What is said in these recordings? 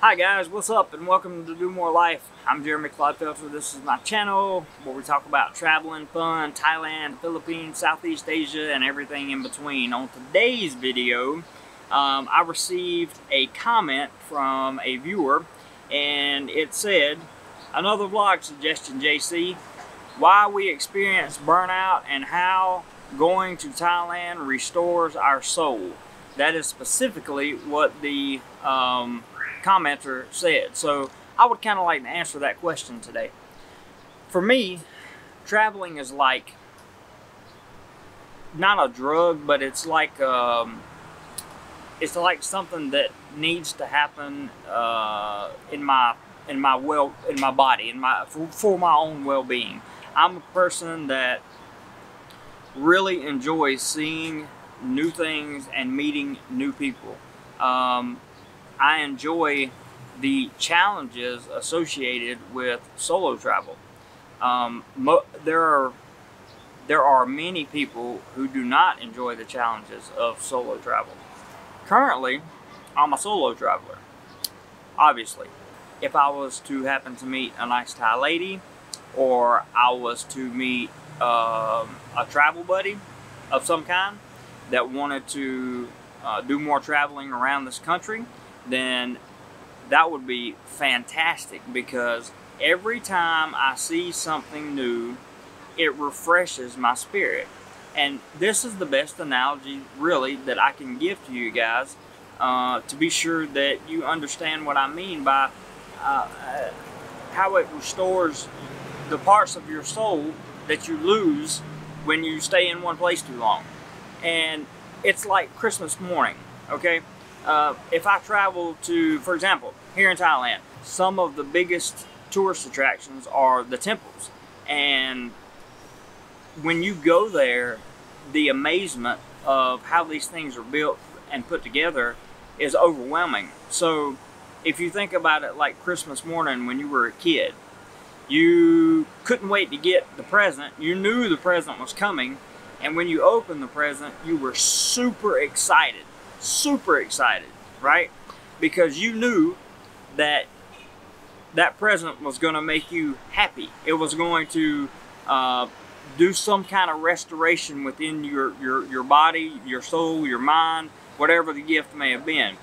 Hi guys, what's up and welcome to DoMoreLife. I'm Jeremy Clodfelter. This is my channel where we talk about traveling, fun, Thailand, Philippines, Southeast Asia, and everything in between. On today's video, I received a comment from a viewer and it said, "Another vlog suggestion, JC. Why we experience burnout and how going to Thailand restores our soul." That is specifically what the commenter said. So I would kind of like to answer that question today. For me, traveling is like not a drug, but it's like something that needs to happen in my body, for my own well-being. I'm a person that really enjoys seeing new things and meeting new people. I enjoy the challenges associated with solo travel. There are many people who do not enjoy the challenges of solo travel. Currently, I'm a solo traveler, obviously. If I was to happen to meet a nice Thai lady, or I was to meet a travel buddy of some kind that wanted to do more traveling around this country, then that would be fantastic, because every time I see something new, it refreshes my spirit. And this is the best analogy really that I can give to you guys, to be sure that you understand what I mean by how it restores the parts of your soul that you lose when you stay in one place too long. And it's like Christmas morning, okay? If I travel to, for example, here in Thailand, some of the biggest tourist attractions are the temples. And when you go there, the amazement of how these things are built and put together is overwhelming. So if you think about it like Christmas morning when you were a kid, you couldn't wait to get the present. You knew the present was coming. And when you opened the present, you were super excited, right? Because you knew that that present was going to make you happy. It was going to do some kind of restoration within your body, your soul, your mind, whatever the gift may have been.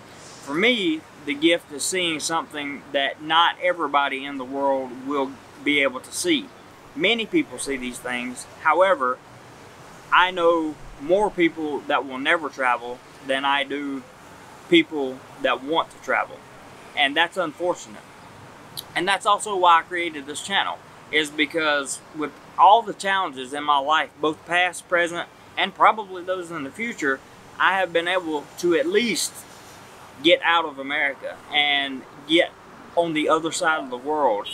For me, the gift is seeing something that not everybody in the world will be able to see. Many people see these things. However, I know more people that will never travel than I do people that want to travel. And that's unfortunate. And that's also why I created this channel, is because with all the challenges in my life, both past, present, and probably those in the future, I have been able to at least get out of America and get on the other side of the world,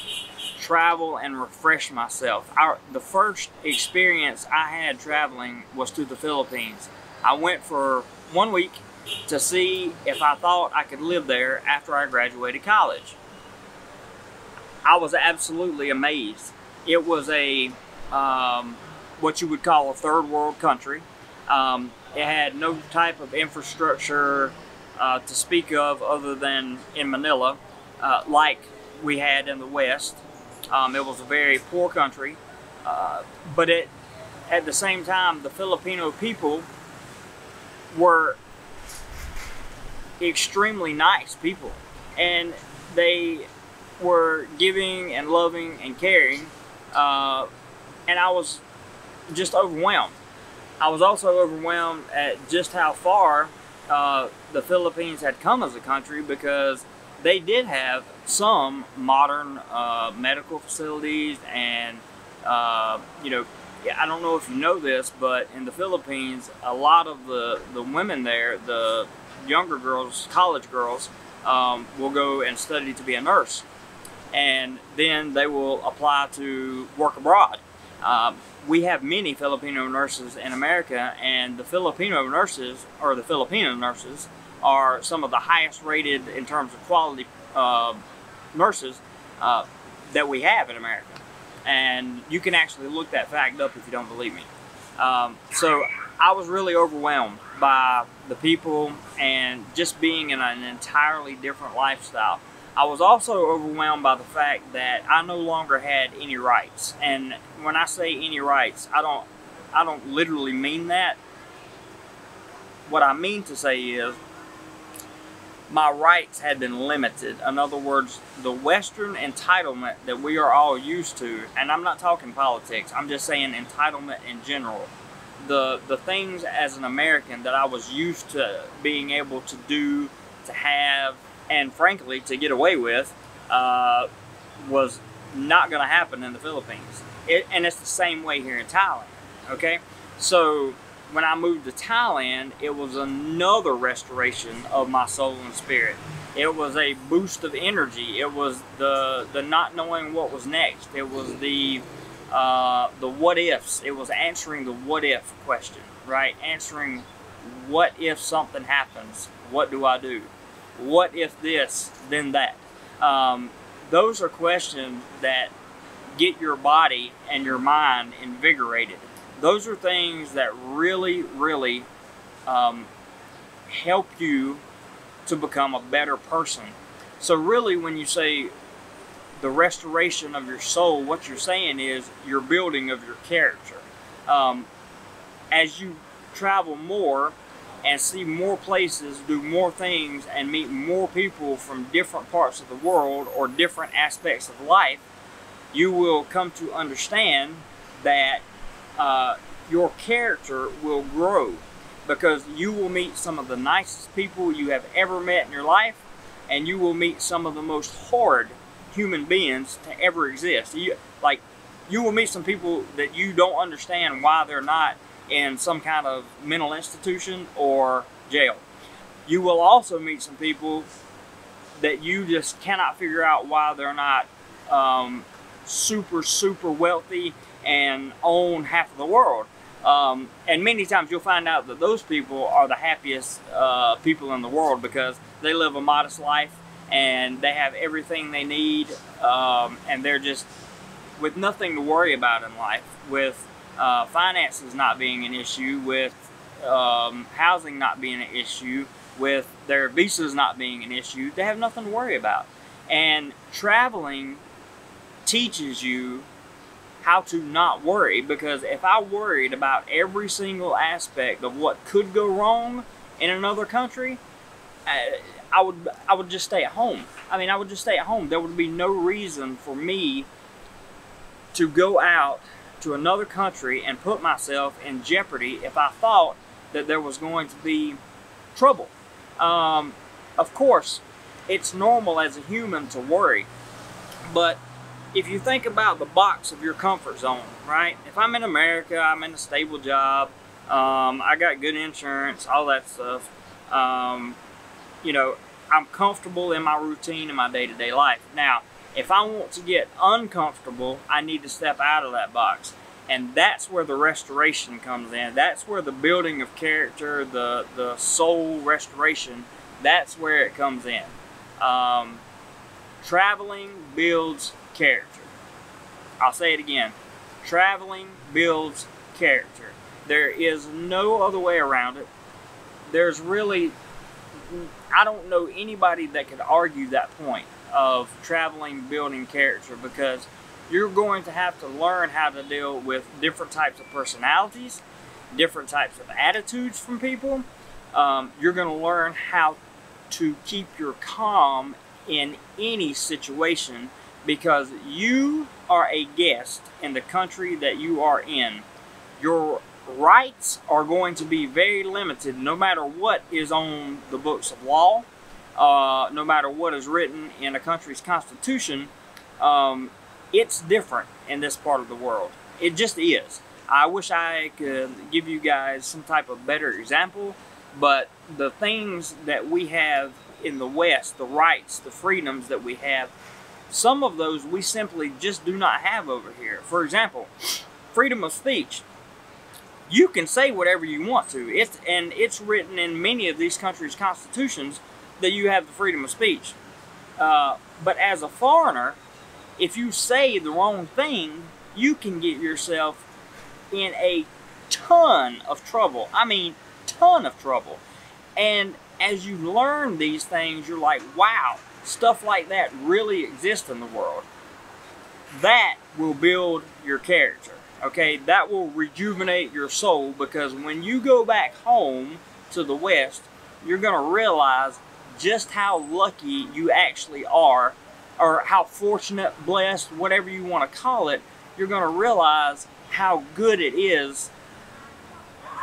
travel and refresh myself. The first experience I had traveling was to the Philippines. I went for 1 week to see if I thought I could live there after I graduated college. I was absolutely amazed. It was a what you would call a third world country. It had no type of infrastructure to speak of other than in Manila, like we had in the West. It was a very poor country, but at the same time, the Filipino people were extremely nice people, and they were giving and loving and caring, and I was just overwhelmed. I was also overwhelmed at just how far the Philippines had come as a country, because they did have some modern medical facilities, and you know, I don't know if you know this, but in the Philippines, a lot of the women there, the younger girls, college girls, will go and study to be a nurse, and then they will apply to work abroad. We have many Filipino nurses in America, and the Filipino nurses, or the Filipino nurses, are some of the highest rated in terms of quality nurses that we have in America. And you can actually look that fact up if you don't believe me. So I was really overwhelmed by the people and just being in an entirely different lifestyle. I was also overwhelmed by the fact that I no longer had any rights. And when I say any rights, I don't literally mean that. What I mean to say is my rights had been limited. In other words, the Western entitlement that we are all used to, and I'm not talking politics, I'm just saying entitlement in general. The things as an American that I was used to being able to do, to have, and frankly to get away with, was not going to happen in the Philippines. And it's the same way here in Thailand, okay? So when I moved to Thailand, it was another restoration of my soul and spirit. It was a boost of energy. It was the not knowing what was next. It was the what ifs. It was answering the what if question, right? Answering what if something happens? What do I do? What if this, then that? Those are questions that get your body and your mind invigorated. Those are things that really, really help you to become a better person. So really, when you say the restoration of your soul, what you're saying is your building of your character. As you travel more and see more places, do more things, and meet more people from different parts of the world or different aspects of life, you will come to understand that your character will grow, because you will meet some of the nicest people you have ever met in your life, and you will meet some of the most horrid human beings to ever exist. You will meet some people that you don't understand why they're not in some kind of mental institution or jail. You will also meet some people that you just cannot figure out why they're not super wealthy and own half of the world. And many times you'll find out that those people are the happiest people in the world, because they live a modest life and they have everything they need, and they're just with nothing to worry about in life, with finances not being an issue, with housing not being an issue, with their visas not being an issue. They have nothing to worry about. And traveling teaches you how to not worry, because if I worried about every single aspect of what could go wrong in another country, I would just stay at home. I mean, I would just stay at home. There would be no reason for me to go out to another country and put myself in jeopardy if I thought that there was going to be trouble. Of course, it's normal as a human to worry, but if you think about the box of your comfort zone, right? If I'm in America, I'm in a stable job, I got good insurance, all that stuff. You know, I'm comfortable in my routine in my day-to-day life. Now, if I want to get uncomfortable, I need to step out of that box. And that's where the restoration comes in. That's where the building of character, the soul restoration, that's where it comes in. Traveling builds character. I'll say it again. Traveling builds character. There is no other way around it. There's really, I don't know anybody that could argue that point of traveling building character, because you're going to have to learn how to deal with different types of personalities, different types of attitudes from people. You're going to learn how to keep your calm in any situation, because you are a guest in the country that you are in. Your rights are going to be very limited no matter what is on the books of law, no matter what is written in a country's constitution. It's different in this part of the world. It just is. I wish I could give you guys some type of better example, but the things that we have in the West, the rights, the freedoms that we have, some of those we simply just do not have over here. For example, freedom of speech. You can say whatever you want to. It's written in many of these countries' constitutions that you have the freedom of speech. But as a foreigner, if you say the wrong thing, you can get yourself in a ton of trouble. I mean, ton of trouble. And as you learn these things, you're like, wow, stuff like that really exist in the world, that will build your character. Okay, that will rejuvenate your soul, because when you go back home to the West, you're going to realize just how lucky you actually are, or how fortunate, blessed, whatever you want to call it. You're going to realize how good it is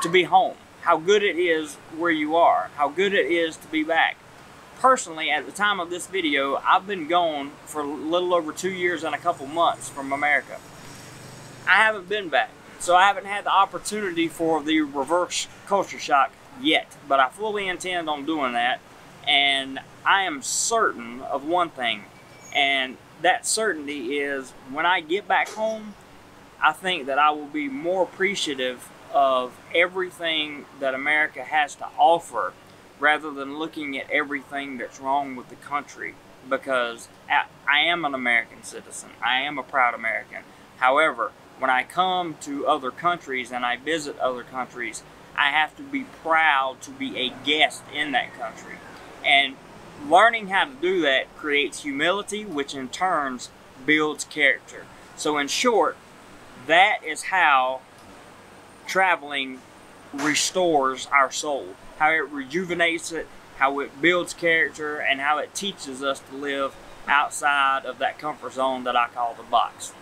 to be home, how good it is where you are, how good it is to be back. Personally, at the time of this video, I've been gone for a little over 2 years and a couple months from America. I haven't been back, so I haven't had the opportunity for the reverse culture shock yet, but I fully intend on doing that, and I am certain of one thing, and that certainty is when I get back home, I think that I will be more appreciative of everything that America has to offer, rather than looking at everything that's wrong with the country, because I am an American citizen. I am a proud American. However, when I come to other countries and I visit other countries, I have to be proud to be a guest in that country. And learning how to do that creates humility, which in turn builds character. So in short, that is how traveling restores our soul, how it rejuvenates it, how it builds character, and how it teaches us to live outside of that comfort zone that I call the box.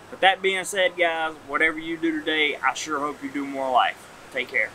But that being said, guys, whatever you do today, I sure hope you do more life. Take care.